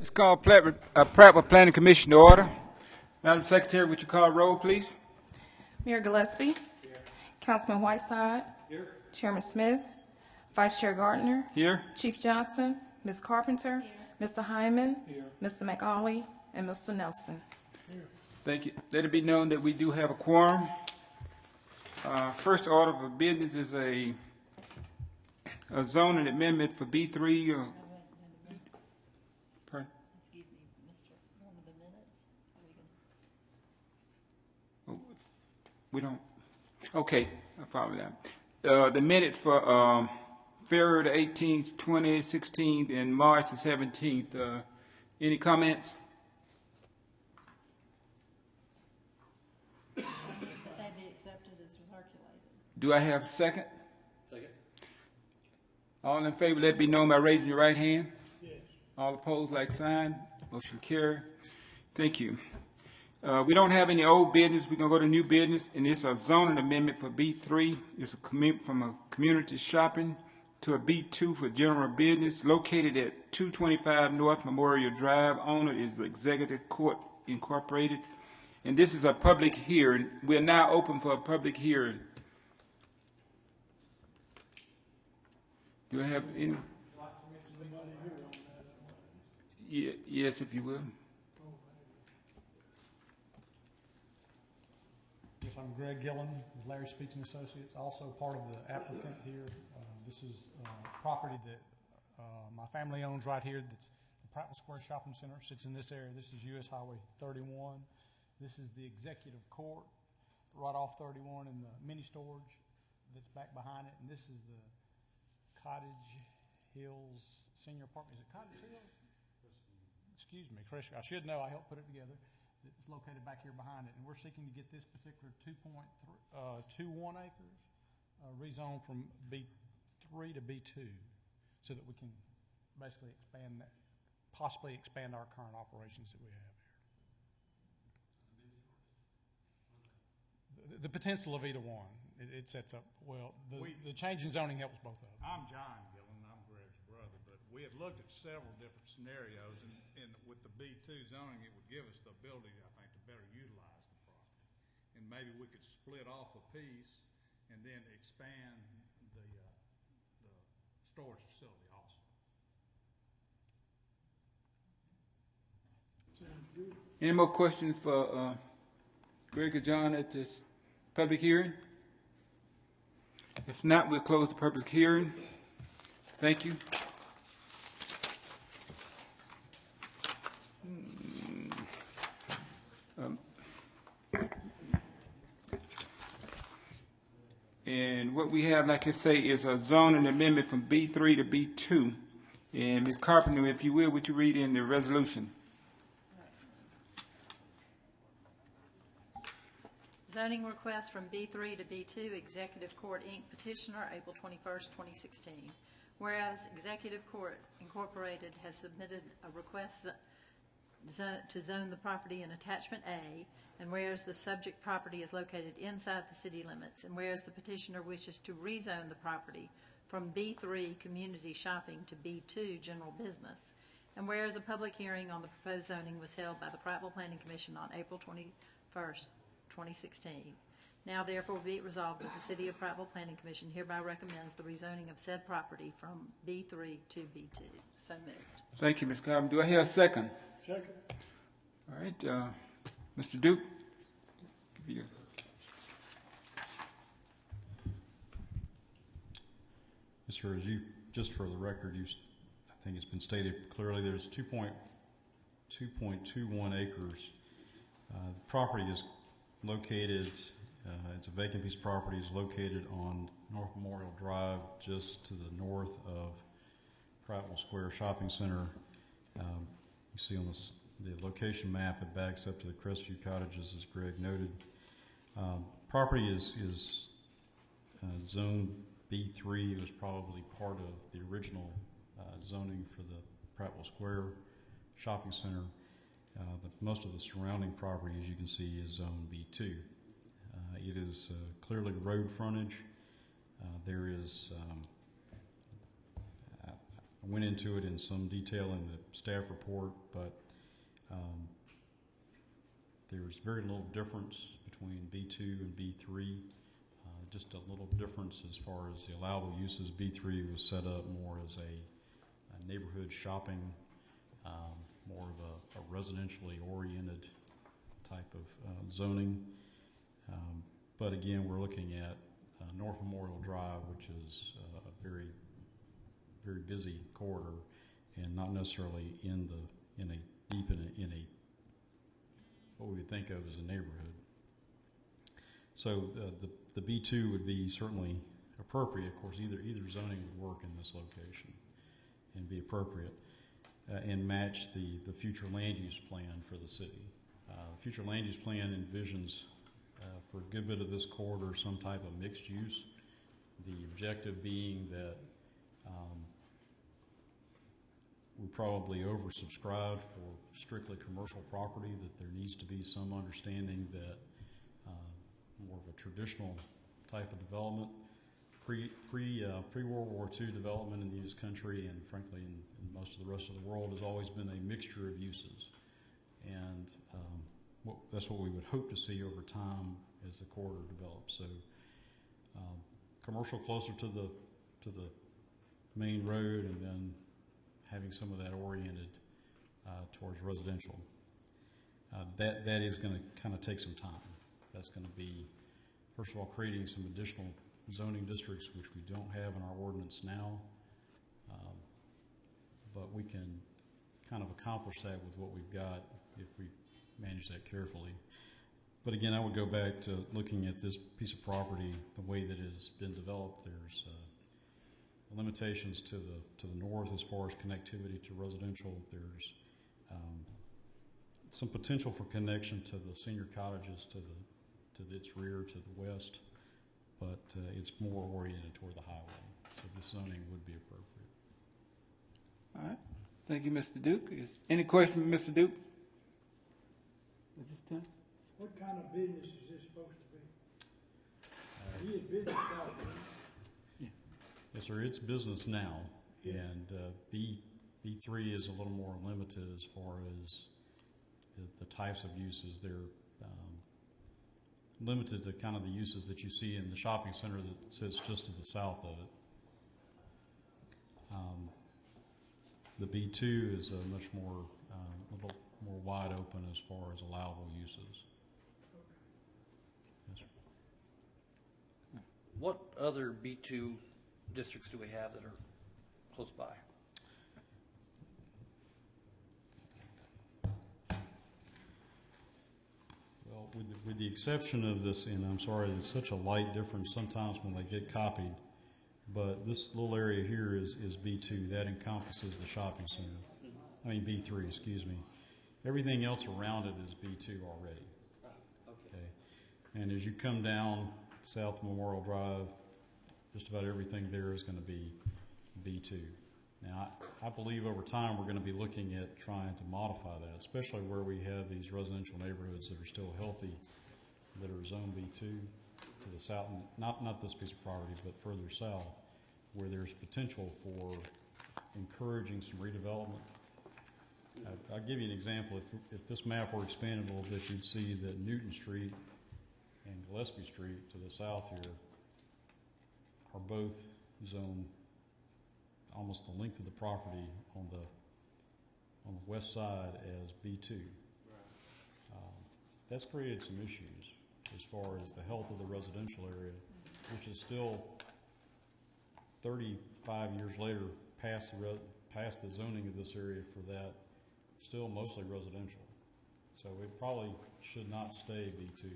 It's called Prattville Planning Commission to order. Madam Secretary, would you call roll, please? Mayor Gillespie. Councilman Whiteside. Here. Chairman Smith. Vice Chair Gardner. Here. Chief Johnson. Ms. Carpenter. Mr. Hyman. Mr. McAuley. And Mr. Nelson. Thank you. Let it be known that we do have a quorum. First order of business is a zoning amendment for B3. Pardon? Excuse me, Mr. One of the minutes? We don't. Okay, I follow that. The minutes for February the 18th, 2016, and March the 17th. Any comments? They be accepted as circulated. Do I have a second? Second. All in favor, let it be known by raising your right hand. Yes. All opposed, like sign. Motion carried. Thank you. We don't have any old business. We're going to go to new business, and it's a zoning amendment for B3. It's from a community shopping to a B2 for general business located at 225 North Memorial Drive. Owner is the Executive Court Incorporated. And this is a public hearing. We're now open for a public hearing. Do I have any? Yes, if you will. Yes, I'm Greg Gillen with Larry Speech and Associates, also part of the applicant here. This is property that my family owns right here. That's the Prattville Square Shopping Center. Sits in this area. This is US Highway 31. This is the executive court right off 31 and the mini storage that's back behind it. And this is the Cottage Hills Senior Apartment. Is it Cottage Hills? Excuse me, Chris. I should know. I helped put it together. It's located back here behind it, and we're seeking to get this particular 2.21 acres rezoned from B3 to B2, so that we can basically possibly expand our current operations that we have here. The potential of either one, it sets up well. The change in zoning helps both of them. I'm John Gillen, I'm Greg's brother, but we had looked at several different scenarios, and with the B2 zoning, it would give us the ability, I think, to better utilize the property. And maybe we could split off a piece and then expand the storage facility also. Any more questions for Greg or John at this public hearing? If not, we'll close the public hearing. Thank you. And what we have, like I say, is a zoning amendment from B3 to B2. And Ms. Carpenter, if you will, would you read in the resolution? Zoning request from B3 to B2, Executive Court, Inc. Petitioner, April 21st, 2016. Whereas Executive Court Incorporated has submitted a request to zone the property in Attachment A, and whereas the subject property is located inside the city limits, and whereas the petitioner wishes to rezone the property from B3 Community Shopping to B2 General Business, and whereas a public hearing on the proposed zoning was held by the Prattville Planning Commission on April 21st, 2016. Now therefore be it resolved that the City of Prattville Planning Commission hereby recommends the rezoning of said property from B3 to B2. So moved. Thank you, Ms. Carpenter. Do I hear a second? Second. All right, Mr. Duke. Give you Yes, sir. As you, just for the record, I think it's been stated clearly. There's 2.21 acres. The property is located. It's a vacant piece of property. Is located on North Memorial Drive, just to the north of Prattville Square Shopping Center. You see on the location map, it backs up to the Crestview Cottages, as Greg noted. Property is zone B3. It was probably part of the original zoning for the Prattville Square Shopping Center. Most of the surrounding property, as you can see, is zone B2. It is clearly road frontage. There is, I went into it in some detail in the staff report, but there's very little difference between B2 and B3. Just a little difference as far as the allowable uses. B3 was set up more as a neighborhood shopping, more of a residentially oriented type of zoning. But again, we're looking at North Memorial Drive, which is a very, very busy corridor, and not necessarily in a deep in a what we would think of as a neighborhood. So the B2 would be certainly appropriate. Of course, either zoning would work in this location and be appropriate and match the future land use plan for the city. Future land use plan envisions for a good bit of this corridor some type of mixed use. The objective being that we're probably oversubscribed for strictly commercial property, that there needs to be some understanding that more of a traditional type of development, pre-World War II development in this country and frankly in most of the rest of the world has always been a mixture of uses. And that's what we would hope to see over time as the corridor develops. So commercial closer to the main road, and then having some of that oriented towards residential. That is going to kind of take some time. That's going to be, first of all, creating some additional zoning districts, which we don't have in our ordinance now. But we can kind of accomplish that with what we've got if we manage that carefully. But again, I would go back to looking at this piece of property, the way that it has been developed. There's limitations to the north as far as connectivity to residential. There's some potential for connection to the senior cottages to its rear to the west, but it's more oriented toward the highway. So this zoning would be appropriate. All right. Thank you, Mr. Duke. Any questions, Mr. Duke? At this time? What kind of business is this supposed to be? He is business out there. Yes, sir. It's business now, Yeah. and B3 is a little more limited as far as the types of uses. They're limited to kind of the uses that you see in the shopping center that sits just to the south of it. The B2 is a much more, a little more wide open as far as allowable uses. Yes, sir. What other B2 districts do we have that are close by? Well, with the exception of this, and I'm sorry, there's such a light difference sometimes when they get copied, but this little area here is B2. That encompasses the shopping center. I mean B3, excuse me. Everything else around it is B2 already. Okay. And as you come down South Memorial Drive, just about everything there is going to be B2. Now, I believe over time we're going to be looking at trying to modify that, especially where we have these residential neighborhoods that are still healthy, that are zone B2 to the south, not this piece of property, but further south, where there's potential for encouraging some redevelopment. I'll give you an example. If this map were expanded a little bit, you'd see that Newton Street and Gillespie Street to the south here are both zoned almost the length of the property on the west side as B2. That's created some issues as far as the health of the residential area, which is still 35 years later past the zoning of this area for that, still mostly residential. So it probably should not stay B2.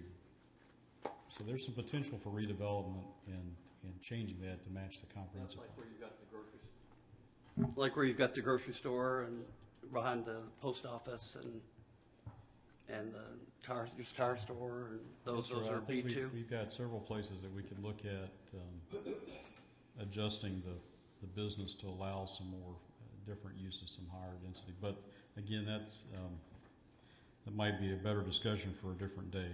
So there's some potential for redevelopment and changing that to match the comprehensive plan. Like where you've got the grocery store. Like where you've got the grocery store and behind the post office and the tire store, and those That's right. are I think B2. We've got several places that we could look at adjusting the business to allow some more different uses, some higher density. But again, that might be a better discussion for a different day.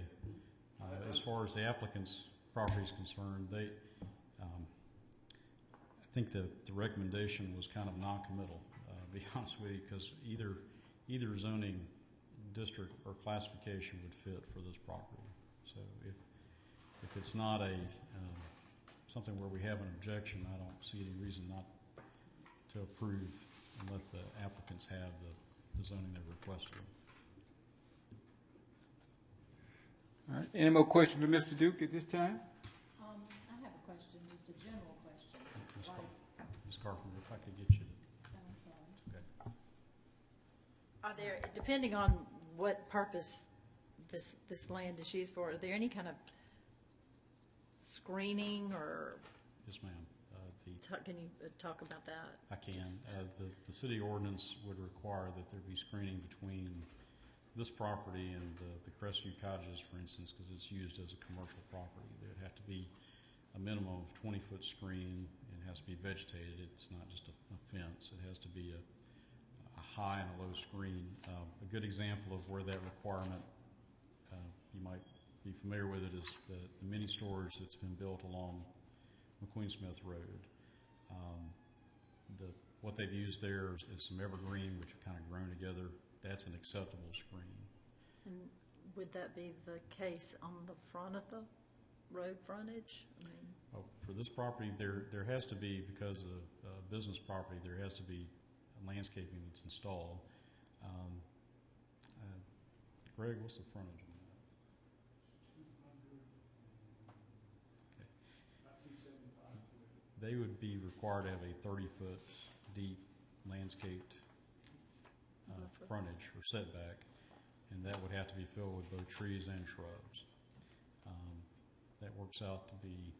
As far as the applicant's property is concerned, I think the recommendation was kind of non-committal, to be honest with you, because either zoning district or classification would fit for this property. So if it's not a something where we have an objection, I don't see any reason not to approve and let the applicants have the zoning they requested. All right, any more questions for Mr. Duke at this time? I have a question, just a general question. Ms. Carpenter, if I could get you to, I'm sorry. it's okay. Are there, depending on what purpose this land is used for, are there any kind of screening or, Yes, ma'am. can you talk about that? I can. The city ordinance would require that there be screening between this property and the Crestview Cottages, for instance, because it's used as a commercial property. There'd have to be a minimum of 20-foot screen. It has to be vegetated. It's not just a fence. It has to be a high and a low screen. A good example of where that requirement, you might be familiar with it, is the mini storage that's been built along McQueen Smith Road. What they've used there is some evergreen, which have kind of grown together. That's an acceptable screen. And would that be the case on the front of the road frontage? I mean, Oh, for this property, there has to be, because of business property, there has to be landscaping that's installed. Greg, what's the frontage on that? Okay. They would be required to have a 30-foot deep landscaped frontage or setback, and that would have to be filled with both trees and shrubs. That works out to be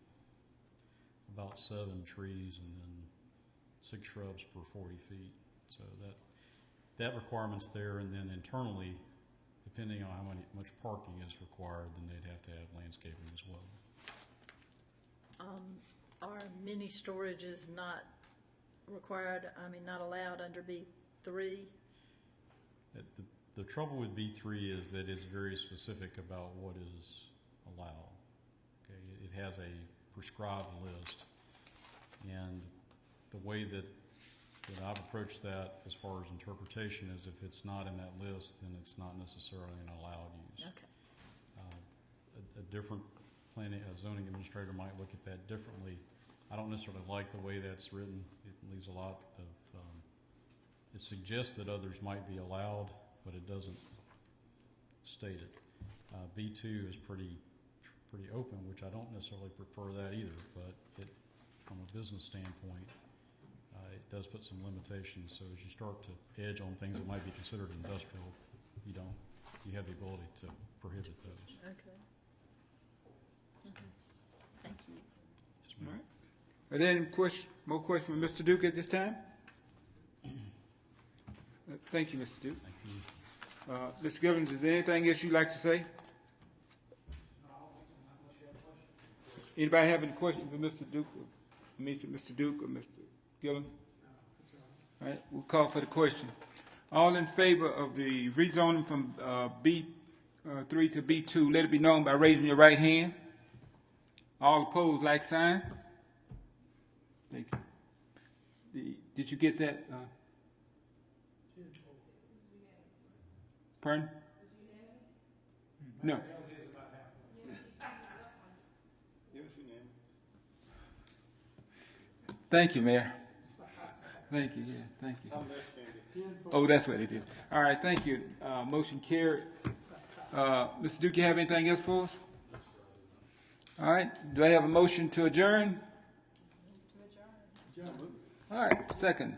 about 7 trees and then 6 shrubs per 40 feet. So that requirement's there, and then internally, depending on how much parking is required, then they'd have to have landscaping as well. are mini storages not required, not allowed under B3? The trouble with B3 is that it's very specific about what is allowed. Okay, it has a prescribed list, and the way that I've approached that as far as interpretation is, if it's not in that list, then it's not necessarily an allowed use. Okay. A different zoning administrator might look at that differently. I don't necessarily like the way that's written. It leaves a lot of, it suggests that others might be allowed, but it doesn't state it. B2 is pretty open, which I don't necessarily prefer that either, but from a business standpoint, it does put some limitations. So as you start to edge on things that might be considered industrial, you have the ability to prohibit those. Okay. Thank you. Yes, ma'am. All right. Are there any more questions from Mr. Duke at this time? Thank you, Mr. Duke. Thank you. Mr. Givens, is there anything else you'd like to say? Anybody have any questions for Mr. Duke, Mr. Duke or Mr. Gillen? All right, we'll call for the question. All in favor of the rezoning from B3 to B2, let it be known by raising your right hand. All opposed, like sign. Thank you. Did you get that? Pardon? No. Thank you, Mayor. Thank you, yeah, thank you. Oh, that's what it is. All right, thank you. Motion carried. Mr. Duke, you have anything else for us? All right, do I have a motion to adjourn? All right, second.